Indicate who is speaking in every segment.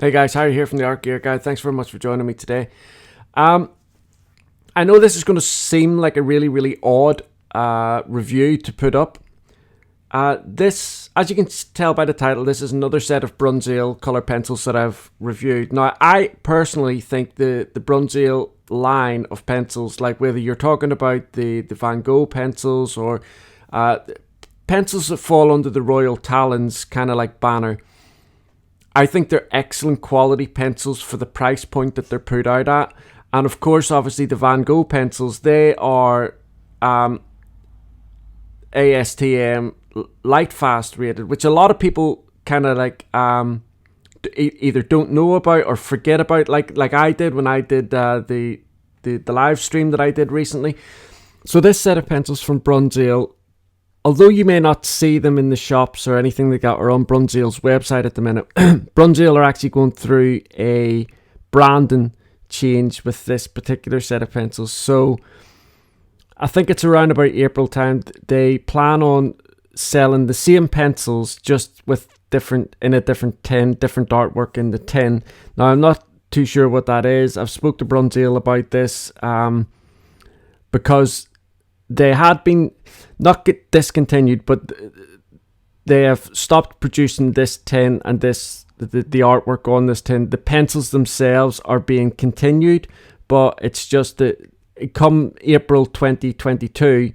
Speaker 1: Hey guys, Harry here from the Art Gear Guide. Thanks very much for joining me today. I know this is going to seem like a really odd review to put up. This, as you can tell by the title, this is another set of Bruynzeel Colored Pencils that I've reviewed. Now, I personally think the Bruynzeel line of pencils, like whether you're talking about the Van Gogh pencils or pencils that fall under the Royal Talens kind of like banner, I think they're excellent quality pencils for the price point that they're put out at. And of course, obviously, the Van Gogh pencils, they are ASTM light fast rated, which a lot of people kind of like either don't know about or forget about, like I did when I did the live stream that I did recently. So this set of pencils from Bruynzeel, although you may not see them in the shops or anything like that or on Bruynzeel's website at the minute, Bruynzeel are actually going through a branding change with this particular set of pencils. So I think it's around about April time. They plan on selling the same pencils just with different tin, different artwork in the tin. Now I'm not too sure what that is. I've spoke to Bruynzeel about this because they had been not get discontinued, but they have stopped producing this tin and the artwork on this tin. The pencils themselves are being continued, but it's just that come April 2022,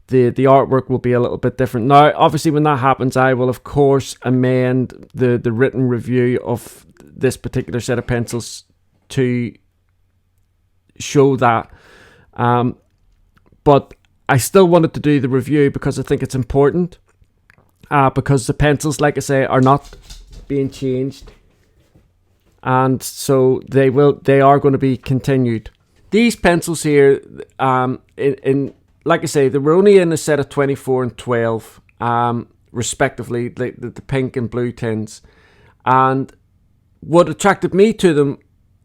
Speaker 1: the artwork will be a little bit different. Now, obviously, when that happens, I will of course amend the written review of this particular set of pencils to show that. But I still wanted to do the review because I think it's important. Because the pencils, like I say, are not being changed, and so they are going to be continued. These pencils here, in like I say, they were only in a set of 24 and 12, respectively, the pink and blue tins. And what attracted me to them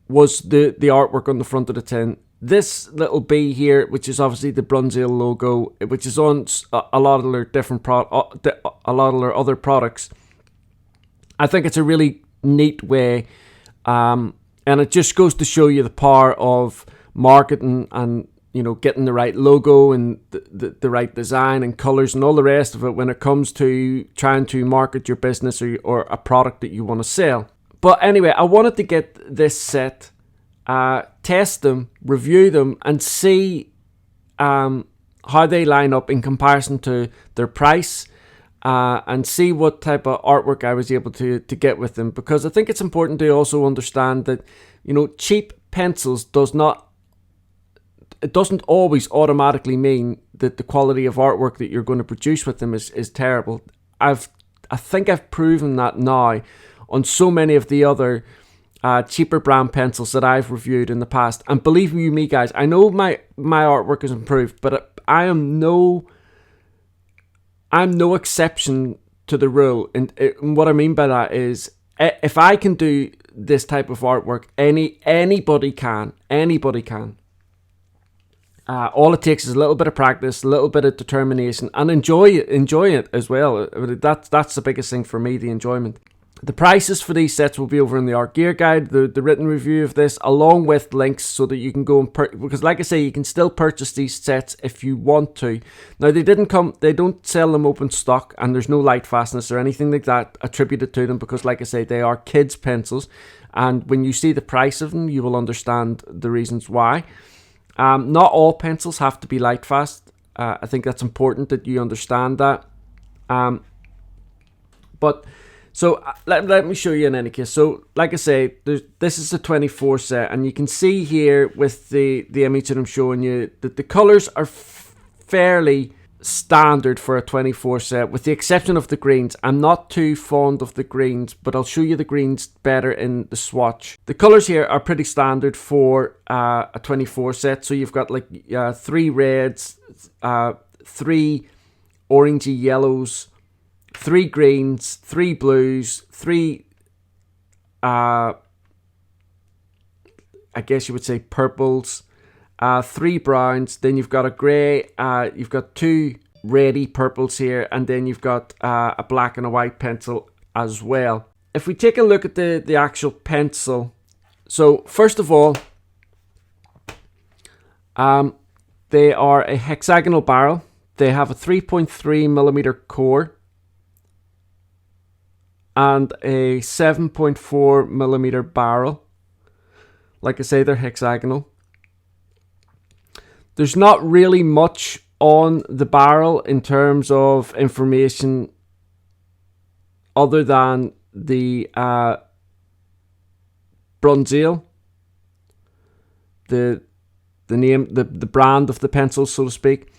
Speaker 1: was the artwork on the front of the tin. This little bee here, which is obviously the Bruynzeel logo, which is on a lot of their different a lot of their other products. I think it's a really neat way, and it just goes to show you the power of marketing and, you know, getting the right logo and the right design and colors and all the rest of it when it comes to trying to market your business or a product that you want to sell. But anyway, I wanted to get this set, test them, review them, and see how they line up in comparison to their price, and see what type of artwork I was able to get with them. Because I think it's important to also understand that, you know, cheap pencils doesn't always automatically mean that the quality of artwork that you're going to produce with them is terrible. I think I've proven that now on so many of the other cheaper brand pencils that I've reviewed in the past. And believe you me, guys, I know my artwork has improved, but I'm no exception to the rule. And what I mean by that is, if I can do this type of artwork, anybody can. All it takes is a little bit of practice, a little bit of determination, and enjoy it as well. That's the biggest thing for me, the enjoyment. The prices for these sets will be over in the Art Gear Guide, the written review of this, along with links so that you can go and because like I say, you can still purchase these sets if you want to. Now, they don't sell them open stock, and there's no light fastness or anything like that attributed to them, because like I say, they are kids pencils, and when you see the price of them, you will understand the reasons why. Not all pencils have to be light fast. I think that's important that you understand that. But so let me show you in any case. So like I say, this is a 24 set, and you can see here with the image that I'm showing you that the colors are fairly standard for a 24 set, with the exception of the greens. I'm not too fond of the greens, but I'll show you the greens better in the swatch. The colors here are pretty standard for a 24 set. So you've got like 3 reds, 3 orangey yellows, 3 greens, 3 blues, 3 I guess you would say purples, 3 browns, then you've got a grey, you've got 2 reddy purples here, and then you've got a black and a white pencil as well. if we take a look at the actual pencil, so first of all, they are a hexagonal barrel. They have a 3.3mm core and a 7.4mm barrel. Like I say, they're hexagonal. There's not really much on the barrel in terms of information other than the Bruynzeel, the name, the brand of the pencil, so to speak.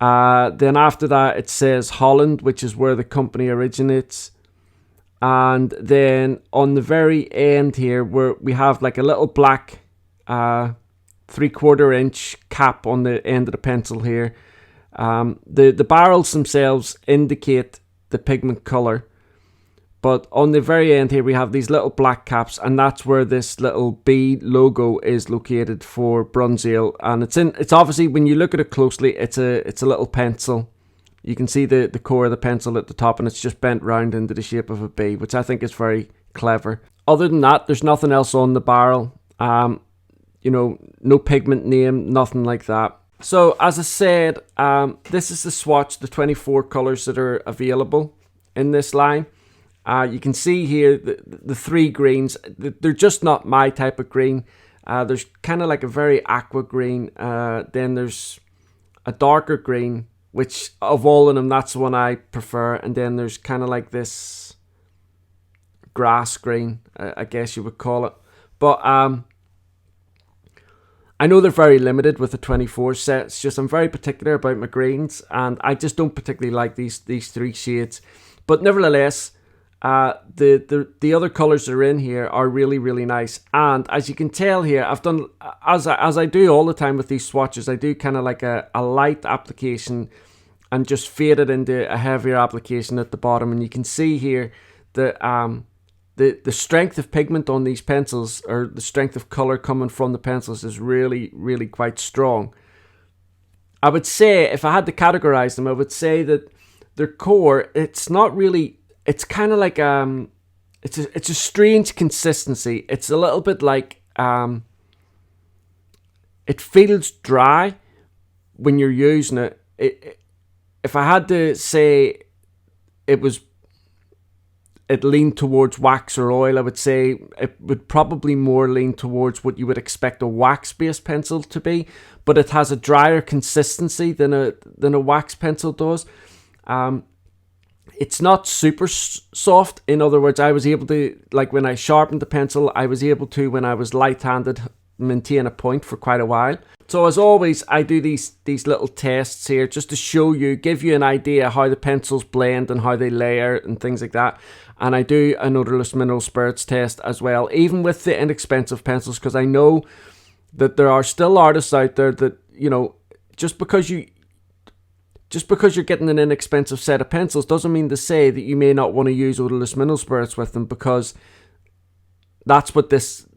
Speaker 1: Then after that, it says Holland, which is where the company originates. And then on the very end here, where we have like a little black 3/4 inch cap on the end of the pencil here. The barrels themselves indicate the pigment color, but on the very end here we have these little black caps, and that's where this little B logo is located for Bruynzeel. And it's obviously, when you look at it closely, it's a little pencil. You can see the core of the pencil at the top, and it's just bent round into the shape of a B, which I think is very clever. Other than that, there's nothing else on the barrel. No pigment name, nothing like that. So as I said, this is the swatch, the 24 colors that are available in this line. You can see here the three greens. They're just not my type of green. There's kind of like a very aqua green. Then there's a darker green, which of all of them, that's the one I prefer. And then there's kind of like this grass green, I guess you would call it. But I know they're very limited with the 24 set. It's just I'm very particular about my greens, and I just don't particularly like these three shades. But nevertheless, the other colors that are in here are really, really nice. And as you can tell here, I've done, as I do all the time with these swatches, I do kind of like a light application and just fade it into a heavier application at the bottom. And you can see here that the strength of pigment on these pencils, or the strength of color coming from the pencils, is really, really quite strong. I would say, if I had to categorize them, I would say that their core, it's not really, it's kind of like it's a strange consistency. It's a little bit like it feels dry when you're using it. If I had to say it leaned towards wax or oil, I would say it would probably more lean towards what you would expect a wax-based pencil to be, but it has a drier consistency than a wax pencil does. It's not super soft. In other words, I was able to, like when I sharpened the pencil, I was able to, when I was light-handed, maintain a point for quite a while. So as always, I do these little tests here just to show you, give you an idea how the pencils blend and how they layer and things like that. And I do an odorless mineral spirits test as well, even with the inexpensive pencils, because I know that there are still artists out there that, just because you're getting an inexpensive set of pencils doesn't mean to say that you may not want to use odorless mineral spirits with them, because that's what these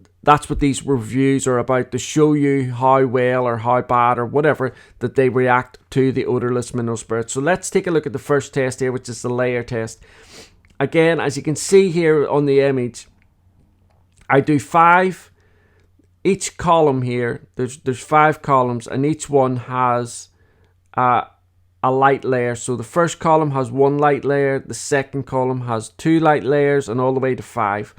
Speaker 1: reviews are about, to show you how well or how bad or whatever that they react to the odorless mineral spirits. So let's take a look at the first test here, which is the layer test. Again, as you can see here on the image, I do 5. Each column here, there's 5 columns, and each one has a light layer. So the first column has 1 light layer, the second column has 2 light layers, and all the way to 5.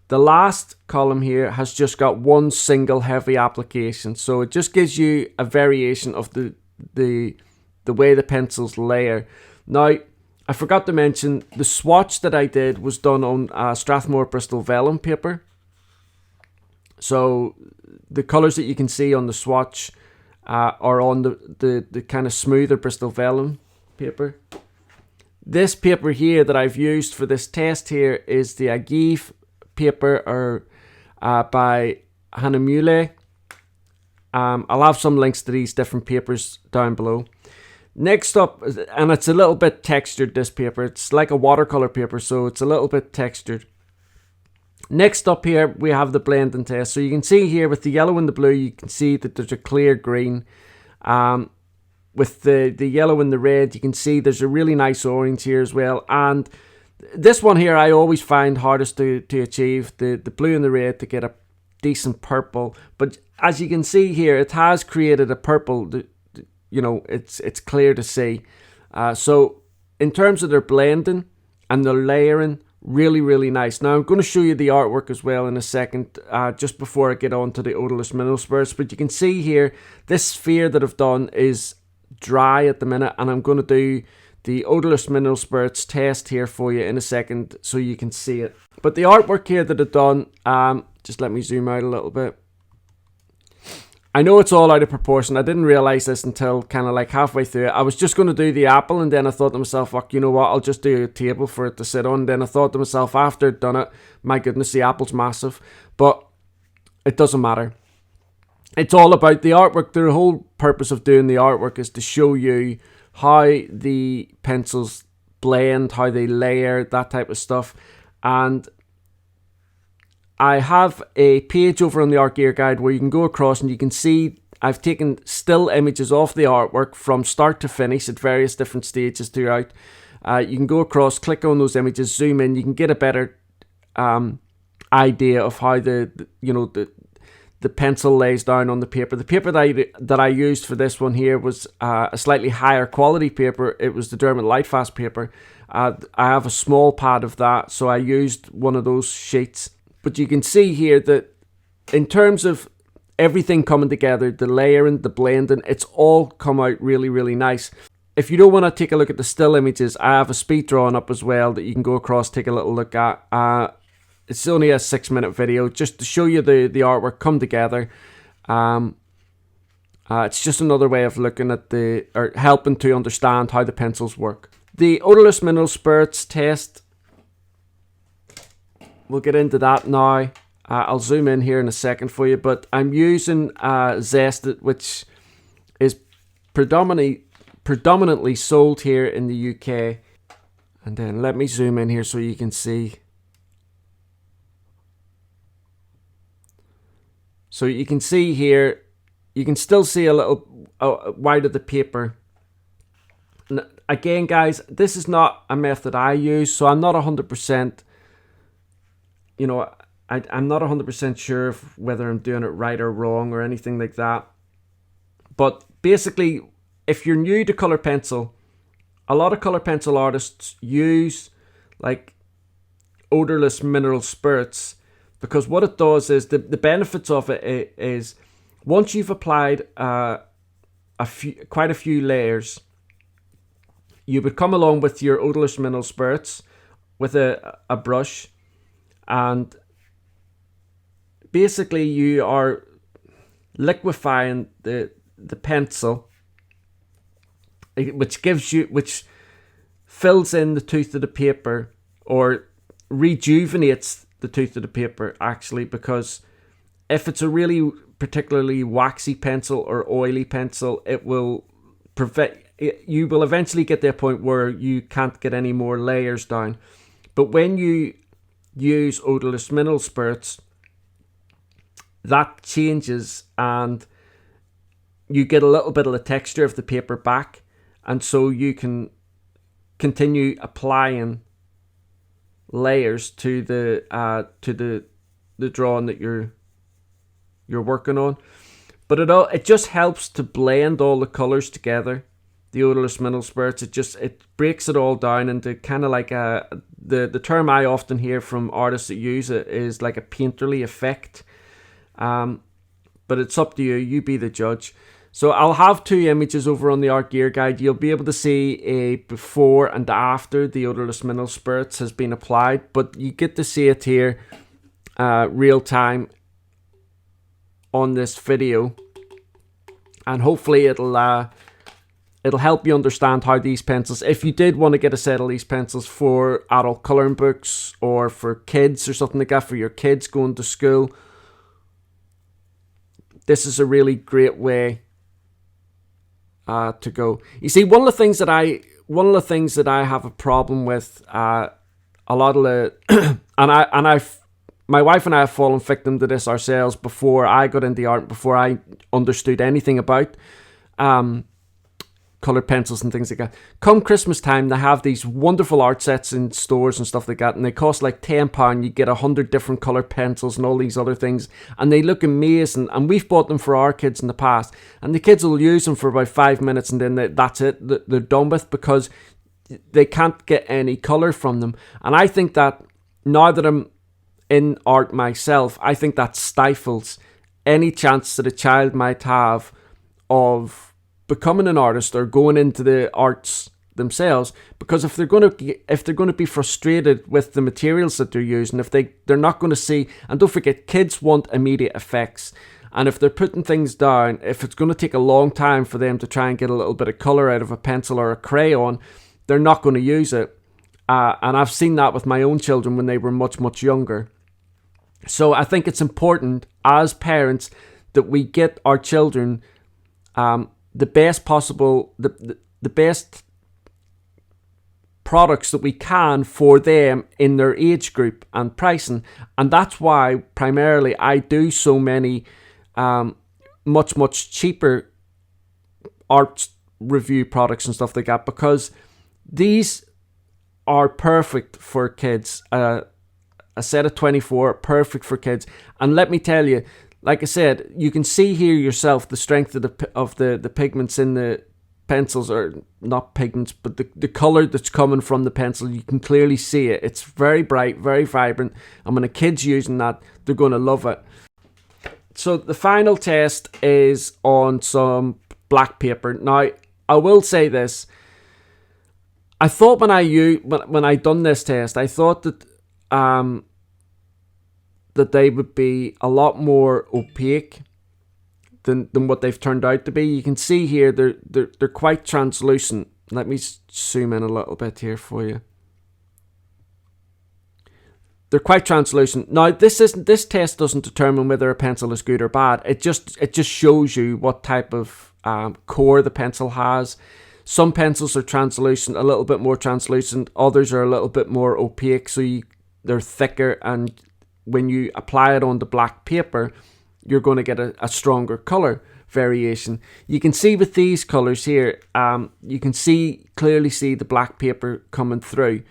Speaker 1: The last column here has just got 1 single heavy application. So it just gives you a variation of the way the pencils layer. Now, I forgot to mention, the swatch that I did was done on Strathmore Bristol vellum paper. So the colours that you can see on the swatch are on the kind of smoother Bristol vellum paper. This paper here that I've used for this test here is the Agave paper by Hahnemühle. I'll have some links to these different papers down below. Next up, and it's a little bit textured, this paper. It's like a watercolor paper, so it's a little bit textured. Next up here, we have the blending test. So you can see here with the yellow and the blue, you can see that there's a clear green. With the yellow and the red, you can see there's a really nice orange here as well. And This one here I always find hardest to achieve, the blue and the red, to get a decent purple. But as you can see here, it has created a purple that, you know, it's clear to see. So in terms of their blending and their layering, really, really nice. Now I'm going to show you the artwork as well in a second, just before I get on to the odorless mineral spurts. But you can see here, this sphere that I've done is dry at the minute, and I'm going to do the odorless mineral spurts test here for you in a second so you can see it. But the artwork here that I've done, just let me zoom out a little bit. I know it's all out of proportion. I didn't realize this until kind of like halfway through it. I was just going to do the apple, and then I thought to myself, fuck, you know what, I'll just do a table for it to sit on. And then I thought to myself, after I'd done it, my goodness, the apple's massive. But it doesn't matter. It's all about the artwork. The whole purpose of doing the artwork is to show you how the pencils blend, how they layer, that type of stuff. And I have a page over on the Art Gear Guide where you can go across and you can see I've taken still images of the artwork from start to finish at various different stages throughout. You can go across, click on those images, zoom in. You can get a better idea of how the pencil lays down on the paper. The paper that I used for this one here was a slightly higher quality paper. It was the Dermot Lightfast paper. I have a small pad of that, so I used one of those sheets. But you can see here that in terms of everything coming together, the layering, the blending, it's all come out really, really nice. If you don't want to take a look at the still images, I have a speed drawing up as well that you can go across, take a little look at. It's only a 6-minute video just to show you the artwork come together. It's just another way of looking at or helping to understand how the pencils work. The odorless mineral spurts test, we'll get into that now. I'll zoom in here in a second for you, but I'm using Zest, which is predominantly sold here in the UK. And then let me zoom in here so you can see. So you can see here, you can still see a little white of the paper. And again, guys, this is not a method I use, so I'm not 100%, you know, I'm not 100% sure of whether I'm doing it right or wrong or anything like that. But basically, if you're new to colored pencil, a lot of colored pencil artists use like odorless mineral spurts, because what it does is the benefits of it is once you've applied quite a few layers, you would come along with your odorless mineral spurts with a brush, and basically you are liquefying the pencil, which fills in the tooth of the paper, or rejuvenates the tooth of the paper, actually, because if it's a really particularly waxy pencil or oily pencil, it will you will eventually get to a point where you can't get any more layers down. But when you use odorless mineral spurts, that changes and you get a little bit of the texture of the paper back, and so you can continue applying layers to the drawing that you're working on. But it just helps to blend all the colors together. The odorless mineral spurts, it breaks it all down into kind of like the term I often hear from artists that use it is like a painterly effect. But it's up to you. You be the judge. So I'll have 2 images over on the Art Gear Guide. You'll be able to see a before and after the odorless mineral spurts has been applied, but you get to see it here real time on this video, and hopefully it'll help you understand how these pencils, if you did want to get a set of these pencils for adult colouring books or for kids or something like that, for your kids going to school, this is a really great way to go. You see, one of the things that I have a problem with, a lot of the my wife and I have fallen victim to this ourselves before I got into art, before I understood anything about colored pencils and things like that. Come Christmas time, they have these wonderful art sets in stores and stuff like that, and they cost like £10. You get 100 different colored pencils and all these other things, and they look amazing. And we've bought them for our kids in the past, and the kids will use them for about 5 minutes, and then that's it. They're done with, because they can't get any color from them. And I think that, now that I'm in art myself, I think that stifles any chance that a child might have of becoming an artist or going into the arts themselves, because if they're going to be frustrated with the materials that they're using, if they're not going to see, and don't forget, kids want immediate effects, and if they're putting things down, if it's going to take a long time for them to try and get a little bit of color out of a pencil or a crayon, they're not going to use it. And I've seen that with my own children when they were much younger. So I think it's important as parents that we get our children the best possible, the best products that we can for them in their age group and pricing. And that's why primarily I do so many much cheaper art review products and stuff like that, because these are perfect for kids. A set of 24, perfect for kids. And let me tell you, like I said, you can see here yourself the strength of the pigments in the pencils, or not pigments, but the color that's coming from the pencil. You can clearly see it. It's very bright, very vibrant, and when a kid's using that, they're going to love it. So the final test is on some black paper. Now, I will say this. I thought when I done this test, I thought that that they would be a lot more opaque than what they've turned out to be. You can see here they're quite translucent. Let me zoom in a little bit here for you. They're quite translucent. Now, this test doesn't determine whether a pencil is good or bad. It just shows you what type of core the pencil has. Some pencils are translucent, a little bit more translucent. Others are a little bit more opaque, so they're thicker, and when you apply it on the black paper, you're going to get a stronger color variation. You can see with these colors here, you can clearly see the black paper coming through.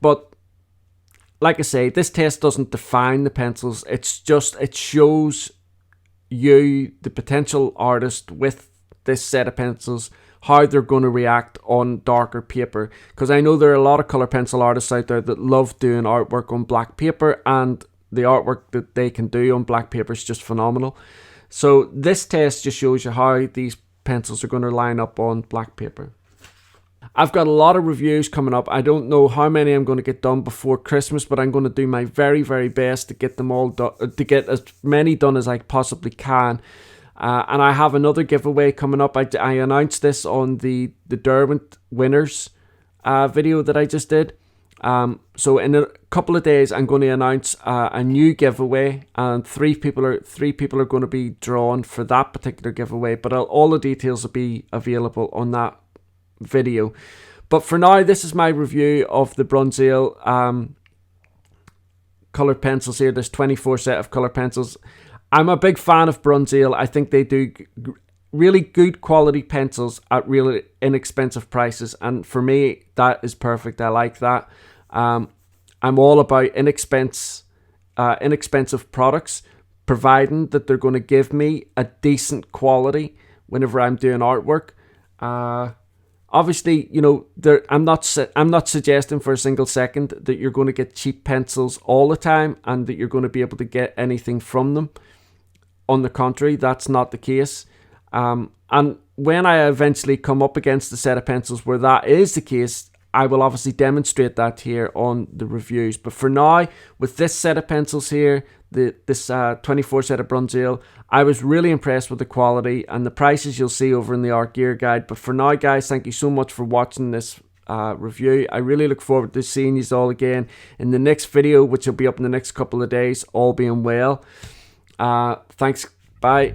Speaker 1: But like I say, this test doesn't define the pencils. It shows you, the potential artist, with this set of pencils, how they're going to react on darker paper. Because I know there are a lot of colour pencil artists out there that love doing artwork on black paper, and the artwork that they can do on black paper is just phenomenal. So this test just shows you how these pencils are going to line up on black paper. I've got a lot of reviews coming up. I don't know how many I'm going to get done before Christmas, but I'm going to do my very best to get them all done, to get as many done as I possibly can. And I have another giveaway coming up. I announced this on the Derwent winners video that I just did. So in a couple of days, I'm going to announce a new giveaway, and three people are going to be drawn for that particular giveaway. But all the details will be available on that video. But for now, this is my review of the Bruynzeel colored pencils here. There's 24 set of colored pencils. I'm a big fan of Bruynzeel. I think they do really good quality pencils at really inexpensive prices, and for me, that is perfect. I like that. I'm all about inexpensive products, providing that they're going to give me a decent quality whenever I'm doing artwork. Obviously, you know, I'm not suggesting for a single second that you're going to get cheap pencils all the time and that you're going to be able to get anything from them. On the contrary, that's not the case. And when I eventually come up against a set of pencils where that is the case, I will obviously demonstrate that here on the reviews. But for now, with this set of pencils here, this 24 set of Bruynzeel, I was really impressed with the quality, and the prices you'll see over in the Art Gear Guide. But for now, guys, thank you so much for watching this review. I really look forward to seeing you all again in the next video, which will be up in the next couple of days, all being well. Thanks. Bye.